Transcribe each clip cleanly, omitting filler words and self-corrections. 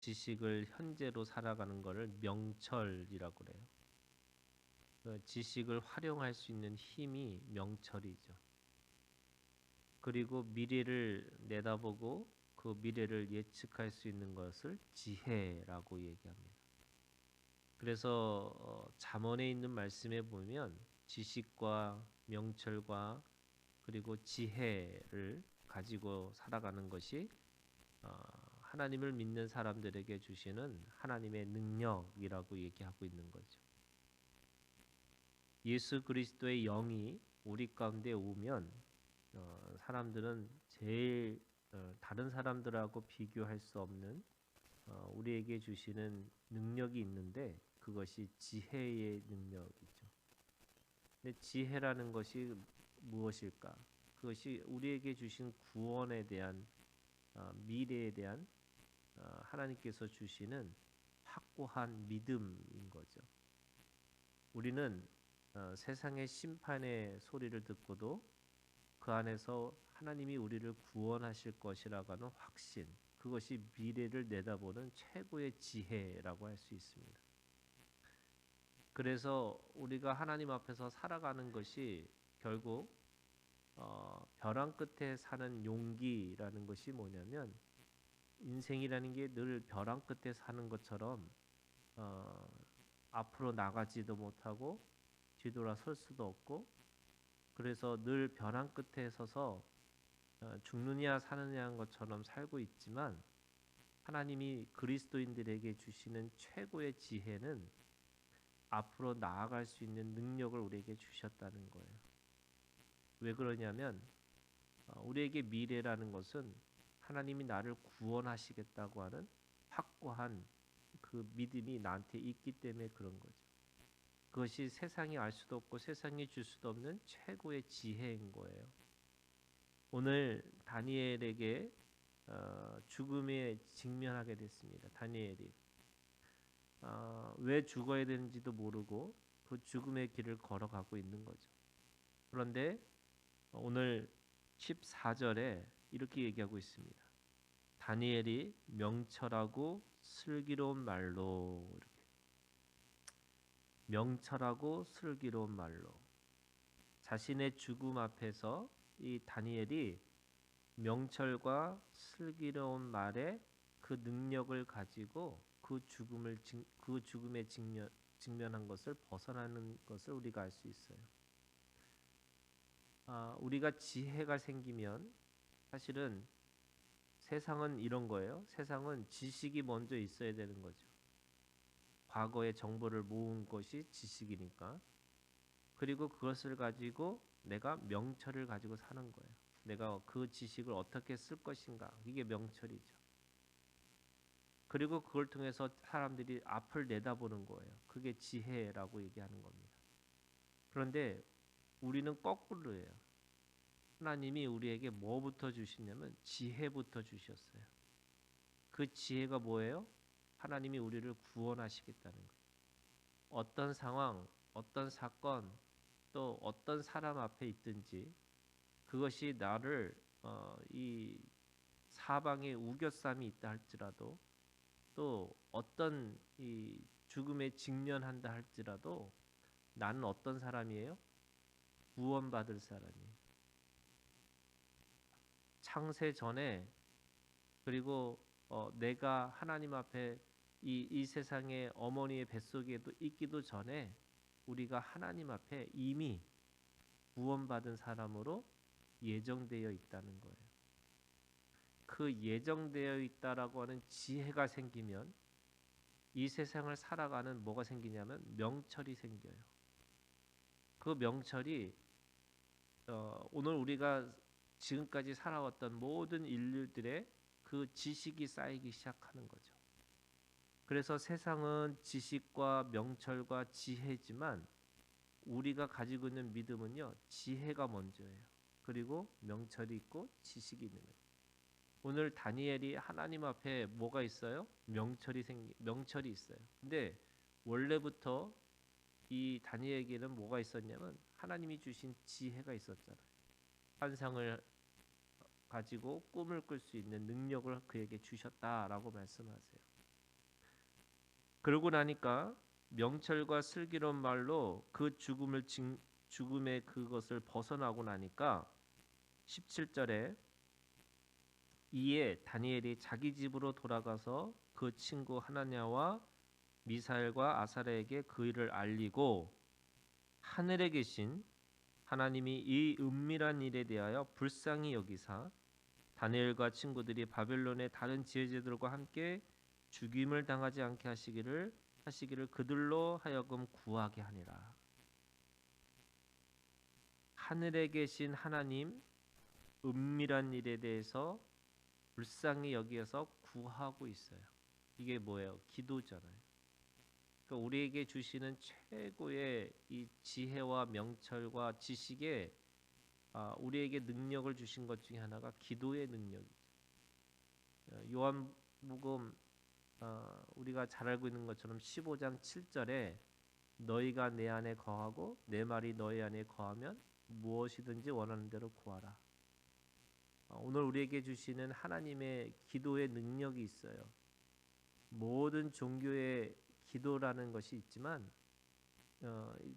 지식을 현재로 살아가는 것을 명철이라고 그래요. 그 지식을 활용할 수 있는 힘이 명철이죠. 그리고 미래를 내다보고 그 미래를 예측할 수 있는 것을 지혜라고 얘기합니다. 그래서 잠언에 있는 말씀에 보면 지식과 명철과 그리고 지혜를 가지고 살아가는 것이 하나님을 믿는 사람들에게 주시는 하나님의 능력이라고 얘기하고 있는 거죠. 예수 그리스도의 영이 우리 가운데 오면 사람들은 제일 다른 사람들하고 비교할 수 없는 우리에게 주시는 능력이 있는데 그것이 지혜의 능력이죠. 근데 지혜라는 것이 무엇일까? 그것이 우리에게 주신 구원에 대한 미래에 대한 하나님께서 주시는 확고한 믿음인 거죠. 우리는 세상의 심판의 소리를 듣고도 그 안에서 하나님이 우리를 구원하실 것이라고 하는 확신, 그것이 미래를 내다보는 최고의 지혜라고 할 수 있습니다. 그래서 우리가 하나님 앞에서 살아가는 것이 결국 벼랑 끝에 사는 용기라는 것이 뭐냐면 인생이라는 게 늘 벼랑 끝에 사는 것처럼 앞으로 나가지도 못하고 뒤돌아 설 수도 없고 그래서 늘 벼랑 끝에 서서 죽느냐 사느냐는 것처럼 살고 있지만 하나님이 그리스도인들에게 주시는 최고의 지혜는 앞으로 나아갈 수 있는 능력을 우리에게 주셨다는 거예요. 왜 그러냐면 우리에게 미래라는 것은 하나님이 나를 구원하시겠다고 하는 확고한 그 믿음이 나한테 있기 때문에 그런 거죠. 그것이 세상이 알 수도 없고 세상이 줄 수도 없는 최고의 지혜인 거예요. 오늘 다니엘에게 죽음에 직면하게 됐습니다. 다니엘이 왜 죽어야 되는지도 모르고 그 죽음의 길을 걸어가고 있는 거죠. 그런데 오늘 14절에 이렇게 얘기하고 있습니다. 다니엘이 명철하고 슬기로운 말로 이렇게. 명철하고 슬기로운 말로 자신의 죽음 앞에서 이 다니엘이 명철과 슬기로운 말의 그 능력을 가지고 그 죽음에 직면한 것을 벗어나는 것을 우리가 알 수 있어요. 우리가 지혜가 생기면 사실은 세상은 이런 거예요. 세상은 지식이 먼저 있어야 되는 거죠. 과거의 정보를 모은 것이 지식이니까. 그리고 그것을 가지고 내가 명철을 가지고 사는 거예요. 내가 그 지식을 어떻게 쓸 것인가. 이게 명철이죠. 그리고 그걸 통해서 사람들이 앞을 내다보는 거예요. 그게 지혜라고 얘기하는 겁니다. 그런데 우리는 거꾸로예요. 하나님이 우리에게 뭐부터 주시냐면 지혜부터 주셨어요. 그 지혜가 뭐예요? 하나님이 우리를 구원하시겠다는 거예요. 어떤 상황, 어떤 사건, 또 어떤 사람 앞에 있든지 그것이 나를 이 사방에 우겨쌈이 있다 할지라도 또 어떤 이 죽음에 직면한다 할지라도 나는 어떤 사람이에요? 구원받을 사람이에요. 창세 전에 그리고 내가 하나님 앞에 이 세상의 어머니의 뱃속에도 있기도 전에 우리가 하나님 앞에 이미 구원받은 사람으로 예정되어 있다는 거예요. 그 예정되어 있다라고 하는 지혜가 생기면 이 세상을 살아가는 뭐가 생기냐면 명철이 생겨요. 그 명철이 오늘 우리가 지금까지 살아왔던 모든 인류들의 그 지식이 쌓이기 시작하는 거죠. 그래서 세상은 지식과 명철과 지혜지만 우리가 가지고 있는 믿음은요, 지혜가 먼저예요. 그리고 명철이 있고 지식이 있는 거예요. 오늘 다니엘이 하나님 앞에 뭐가 있어요? 명철이 있어요. 근데 원래부터 이 다니엘에게는 뭐가 있었냐면 하나님이 주신 지혜가 있었잖아요. 환상을 가지고 꿈을 꿀 수 있는 능력을 그에게 주셨다라고 말씀하세요. 그러고 나니까 명철과 슬기로운 말로 그 죽음의 그것을 벗어나고 나니까 17절에 이에 다니엘이 자기 집으로 돌아가서 그 친구 하나냐와 미사엘과 아사랴에게 그 일을 알리고 하늘에 계신 하나님이 이 은밀한 일에 대하여 불쌍히 여기사 다니엘과 친구들이 바벨론의 다른 지혜자들과 함께 죽임을 당하지 않게 하시기를 그들로 하여금 구하게 하니라. 하늘에 계신 하나님 은밀한 일에 대해서 불쌍히 여기어서 구하고 있어요. 이게 뭐예요? 기도잖아요. 그러니까 우리에게 주시는 최고의 이 지혜와 명철과 지식에 우리에게 능력을 주신 것 중에 하나가 기도의 능력이죠. 요한복음 우리가 잘 알고 있는 것처럼 15장 7절에 너희가 내 안에 거하고 내 말이 너희 안에 거하면 무엇이든지 원하는 대로 구하라. 오늘 우리에게 주시는 하나님의 기도의 능력이 있어요. 모든 종교의 기도라는 것이 있지만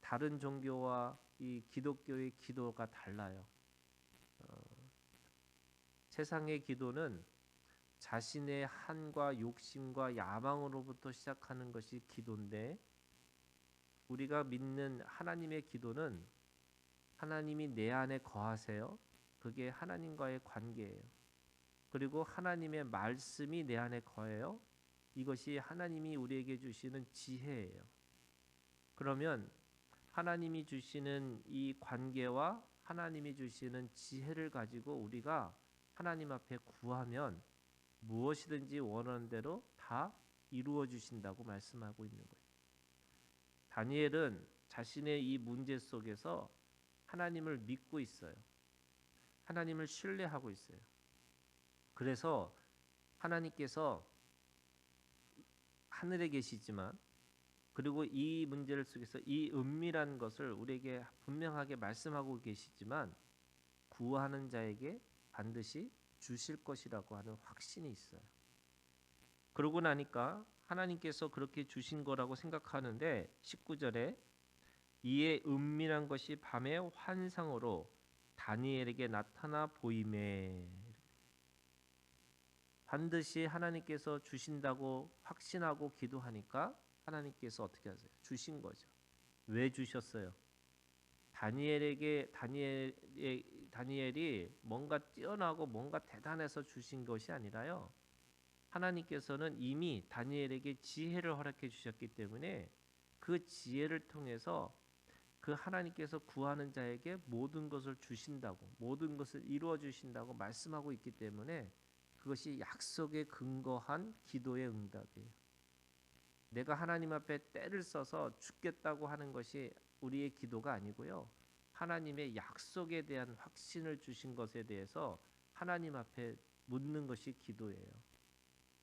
다른 종교와 이 기독교의 기도가 달라요. 세상의 기도는 자신의 한과 욕심과 야망으로부터 시작하는 것이 기도인데 우리가 믿는 하나님의 기도는 하나님이 내 안에 거하세요. 그게 하나님과의 관계예요. 그리고 하나님의 말씀이 내 안에 거해요. 이것이 하나님이 우리에게 주시는 지혜예요. 그러면 하나님이 주시는 이 관계와 하나님이 주시는 지혜를 가지고 우리가 하나님 앞에 구하면 무엇이든지 원하는 대로 다 이루어 주신다고 말씀하고 있는 거예요. 다니엘은 자신의 이 문제 속에서 하나님을 믿고 있어요. 하나님을 신뢰하고 있어요. 그래서 하나님께서 하늘에 계시지만 그리고 이 문제를 속에서 이 은밀한 것을 우리에게 분명하게 말씀하고 계시지만 구하는 자에게 반드시 주실 것이라고 하는 확신이 있어요. 그러고 나니까 하나님께서 그렇게 주신 거라고 생각하는데 19절에 이에 은밀한 것이 밤의 환상으로 다니엘에게 나타나 보이매 반드시 하나님께서 주신다고 확신하고 기도하니까 하나님께서 어떻게 하세요? 주신 거죠. 왜 주셨어요? 다니엘이 뭔가 뛰어나고 뭔가 대단해서 주신 것이 아니라요. 하나님께서는 이미 다니엘에게 지혜를 허락해 주셨기 때문에 그 지혜를 통해서 그 하나님께서 구하는 자에게 모든 것을 주신다고 모든 것을 이루어 주신다고 말씀하고 있기 때문에 그것이 약속에 근거한 기도의 응답이에요. 내가 하나님 앞에 때를 써서 죽겠다고 하는 것이 우리의 기도가 아니고요. 하나님의 약속에 대한 확신을 주신 것에 대해서 하나님 앞에 묻는 것이 기도예요.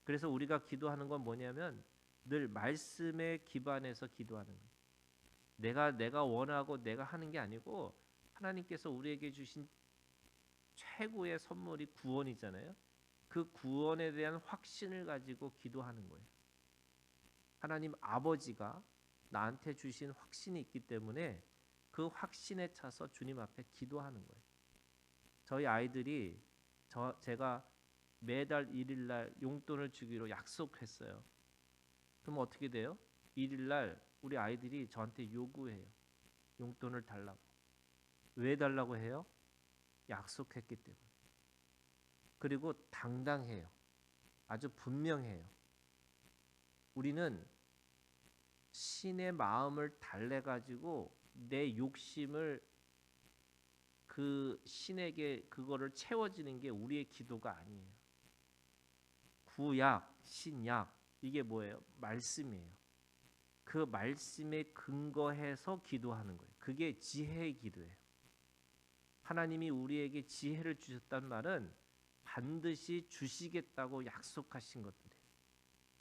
그래서 우리가 기도하는 건 뭐냐면 늘 말씀에 기반해서 기도하는 거예요. 내가 원하고 내가 하는 게 아니고 하나님께서 우리에게 주신 최고의 선물이 구원이잖아요. 그 구원에 대한 확신을 가지고 기도하는 거예요. 하나님 아버지가 나한테 주신 확신이 있기 때문에 그 확신에 차서 주님 앞에 기도하는 거예요. 저희 아이들이 제가 매달 1일 날 용돈을 주기로 약속했어요. 그럼 어떻게 돼요? 1일 날 우리 아이들이 저한테 요구해요. 용돈을 달라고. 왜 달라고 해요? 약속했기 때문에. 그리고 당당해요. 아주 분명해요. 우리는 신의 마음을 달래가지고 내 욕심을 그 신에게 그거를 채워지는 게 우리의 기도가 아니에요. 구약, 신약 이게 뭐예요? 말씀이에요. 그 말씀에 근거해서 기도하는 거예요. 그게 지혜의 기도예요. 하나님이 우리에게 지혜를 주셨단 말은 반드시 주시겠다고 약속하신 것들이에요.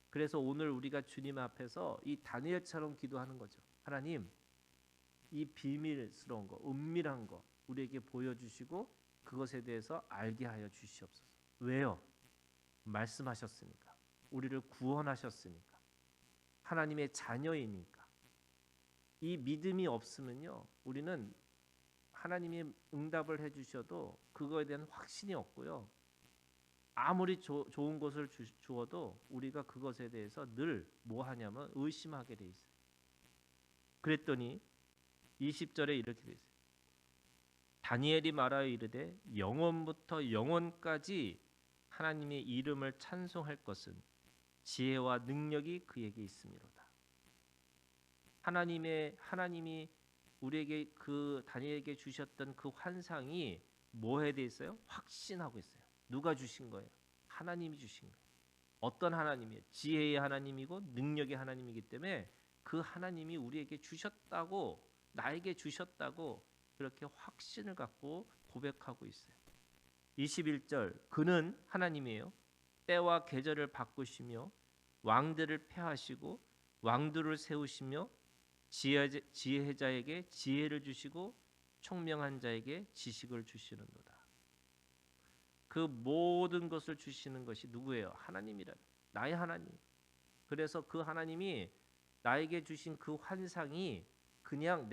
그래서 오늘 우리가 주님 앞에서 이 다니엘처럼 기도하는 거죠. 하나님, 이 비밀스러운 거, 은밀한 거 우리에게 보여주시고 그것에 대해서 알게 하여 주시옵소서. 왜요? 말씀하셨으니까. 우리를 구원하셨으니까. 하나님의 자녀이니까. 이 믿음이 없으면요, 우리는 하나님이 응답을 해주셔도 그거에 대한 확신이 없고요. 아무리 좋은 것을 주어도 우리가 그것에 대해서 늘 뭐 하냐면 의심하게 돼 있어요. 그랬더니 20절에 이렇게 돼 있어요. 다니엘이 말하여 이르되 영원부터 영원까지 하나님의 이름을 찬송할 것은 지혜와 능력이 그에게 있음이로다. 하나님이 우리에게 그 다니엘에게 주셨던 그 환상이 뭐에 대해 있어요? 확신하고 있어요. 누가 주신 거예요? 하나님이 주신 거예요. 어떤 하나님이에요? 지혜의 하나님이고 능력의 하나님이기 때문에 그 하나님이 우리에게 주셨다고, 나에게 주셨다고 그렇게 확신을 갖고 고백하고 있어요. 21절, 그는 하나님이에요. 때와 계절을 바꾸시며 왕들을 폐하시고 왕들을 세우시며 지혜자에게 지혜를 주시고 총명한 자에게 지식을 주시는도다. 그 모든 것을 주시는 것이 누구예요? 하나님이라. 나의 하나님. 그래서 그 하나님이 나에게 주신 그 환상이 그냥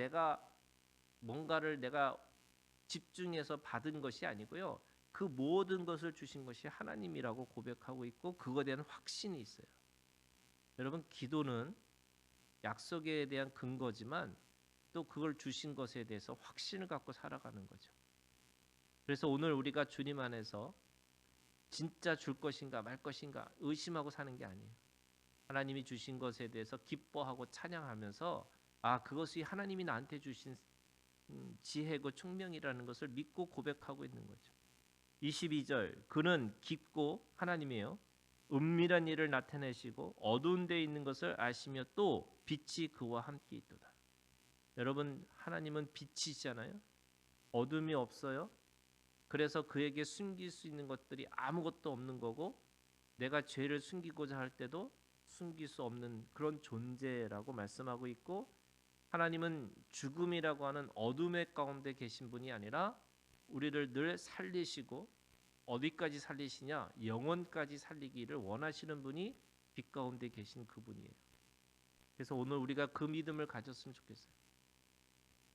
뭔가를 내가 집중해서 받은 것이 아니고요. 그 모든 것을 주신 것이 하나님이라고 고백하고 있고 그거에 대한 확신이 있어요. 여러분, 기도는 약속에 대한 근거지만 또 그걸 주신 것에 대해서 확신을 갖고 살아가는 거죠. 그래서 오늘 우리가 주님 안에서 진짜 줄 것인가 말 것인가 의심하고 사는 게 아니에요. 하나님이 주신 것에 대해서 기뻐하고 찬양하면서 그것이 하나님이 나한테 주신 지혜고 총명이라는 것을 믿고 고백하고 있는 거죠. 22절, 그는 깊고 하나님이에요. 은밀한 일을 나타내시고 어두운 데에 있는 것을 아시며 또 빛이 그와 함께 있도다. 여러분, 하나님은 빛이시잖아요. 어둠이 없어요. 그래서 그에게 숨길 수 있는 것들이 아무것도 없는 거고 내가 죄를 숨기고자 할 때도 숨길 수 없는 그런 존재라고 말씀하고 있고, 하나님은 죽음이라고 하는 어둠의 가운데 계신 분이 아니라 우리를 늘 살리시고, 어디까지 살리시냐? 영원까지 살리기를 원하시는 분이 빛 가운데 계신 그분이에요. 그래서 오늘 우리가 그 믿음을 가졌으면 좋겠어요.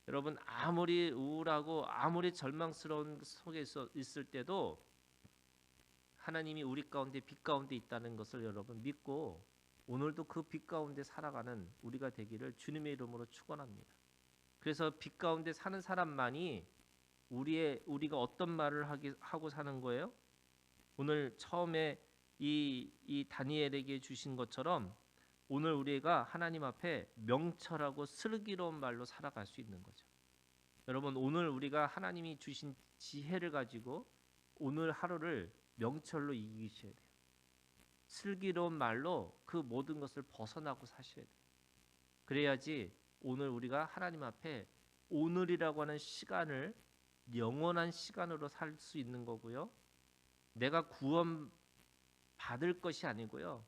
여러분, 아무리 우울하고 아무리 절망스러운 속에 있을 때도 하나님이 우리 가운데 빛 가운데 있다는 것을 여러분 믿고 오늘도 그 빛 가운데 살아가는 우리가 되기를 주님의 이름으로 축원합니다. 그래서 빛 가운데 사는 사람만이 우리가 어떤 말을 하고 사는 거예요? 오늘 처음에 이 다니엘에게 주신 것처럼 오늘 우리가 하나님 앞에 명철하고 슬기로운 말로 살아갈 수 있는 거죠. 여러분, 오늘 우리가 하나님이 주신 지혜를 가지고 오늘 하루를 명철로 이기셔야 돼요. 슬기로운 말로 그 모든 것을 벗어나고 사셔야 돼요. 그래야지 오늘 우리가 하나님 앞에 오늘이라고 하는 시간을 영원한 시간으로 살 수 있는 거고요. 내가 구원 받을 것이 아니고요.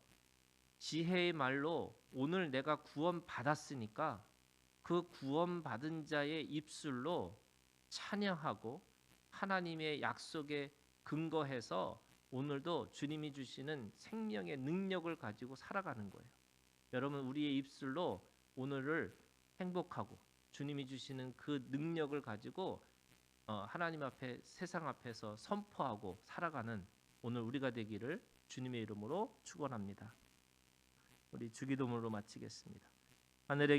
지혜의 말로 오늘 내가 구원 받았으니까 그 구원 받은 자의 입술로 찬양하고 하나님의 약속에 근거해서 오늘도 주님이 주시는 생명의 능력을 가지고 살아가는 거예요. 여러분, 우리의 입술로 오늘을 행복하고 주님이 주시는 그 능력을 가지고 하나님 앞에 세상 앞에서 선포하고 살아가는 오늘 우리가 되기를 주님의 이름으로 축원합니다. 우리 주기도문으로 마치겠습니다. 하늘에